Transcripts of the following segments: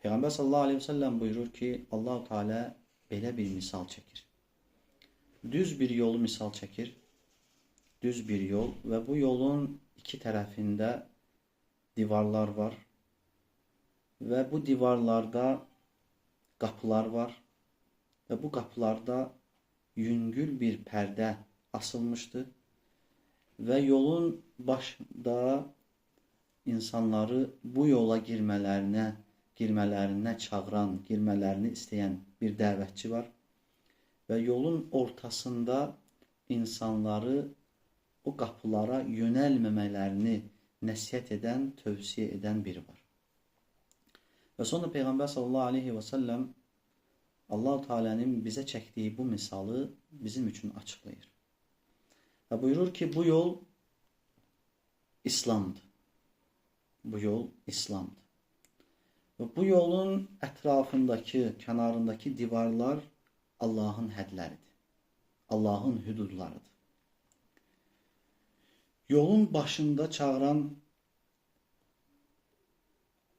Peygamber sallallahu aleyhi ve sellem buyurur ki Allah-u Teala belə bir misal çəkir. Düz bir yolu misal çəkir. Düz bir yol ve bu yolun iki tərəfində divarlar var. Ve bu divarlarda qapılar var. Ve bu qapılarda yüngül bir pərdə asılmıştır. Ve yolun başında insanları bu yola girmələrinə çağıran, girmələrini istəyən bir dəvətçi var. Ve yolun ortasında insanları o qapılara yönəlməmələrini nəsihət edən, tövsiyə edən biri var. Ve sonra Peygamber sallallahu aleyhi ve sellem Allah-u Teala'nın bizə çəkdiyi bu misalı bizim üçün açıqlayır. Ve buyurur ki bu yol İslam'dır. Bu yol İslam'dır. Ve bu yolun ətrafındakı, kənarındakı divarlar Allah'ın hədləridir. Allah'ın hüdudlarıdır. Yolun başında çağıran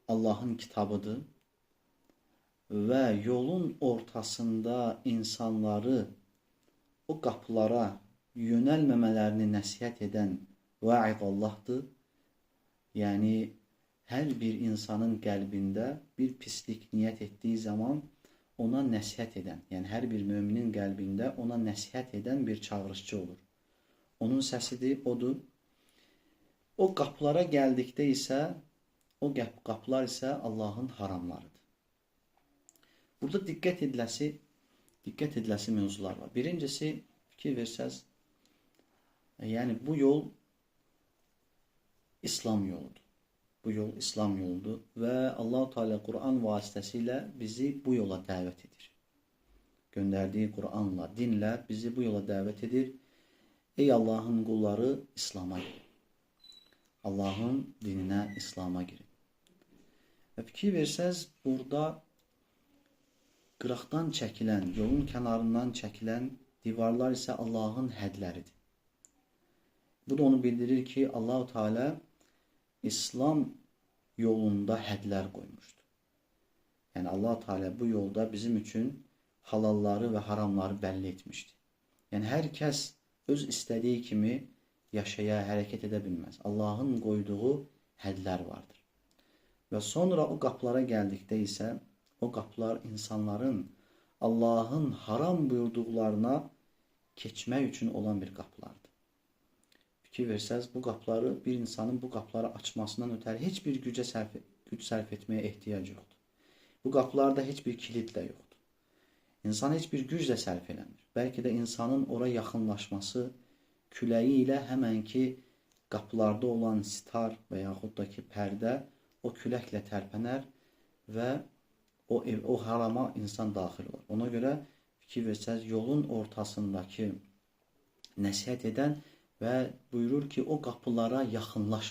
Allah'ın kitabıdır. Ve yolun ortasında insanları o qapılara yönəlməmələrini nəsihət edən vaid Allah'dır. Yani her bir insanın qəlbində bir pislik niyət etdiği zaman ona nəsihət edən, yani her bir müminin qəlbində ona nəsihət edən bir çağırışçı olur. Onun səsidir, odur. O qapılara gəldikdə isə o qapılar isə Allah'ın haramlarıdır. Burada diqqət ediləsi mövzular var. Birincisi, fikir versəz, yani bu yol İslam yoludur. Bu yol İslam yoludur ve Allah-u Teala Kur'an vasıtasıyla bizi bu yola davet edir. Gönderdiği Kur'an'la, dinle bizi bu yola davet edir. Ey Allah'ın kulları, İslam'a girin. Allah'ın dinine, İslam'a girin. Ve fikir versəz, burada qıraqdan çəkilən, yolun kənarından çəkilən divarlar ise Allah'ın hədləridir. Bu da onu bildirir ki Allah-u Teala İslam yolunda hədlər qoymuşdur. Yani Allah-u Teala bu yolda bizim için halalları ve haramları belli etmiştir. Yani herkes öz istediği kimi yaşaya, hərəkət edə bilməz. Allah'ın qoyduğu hədlər vardır. Ve sonra o qapılara gəldikdə isə o qapılar insanların Allah'ın haram buyurduqlarına keçmək üçün olan bir qapılardır. Fikir versəz, bu qapıları bir insanın bu qapıları açmasından ötəri heç bir güc sərf etməyə ehtiyac yoxdur. Bu qapılarda heç bir kilit də yoxdur. İnsan heç bir güc də sərf eləmir. Bəlkə də insanın ora yaxınlaşması küləyi ilə həmən ki qapılarda olan sitar və yaxud da ki pərdə o küləklə tərpənər və o harama insan daxil olur. Ona görə fikir versəz, yolun ortasındakı nəsihət edən ve buyurur ki o qapılara yaxınlaşma.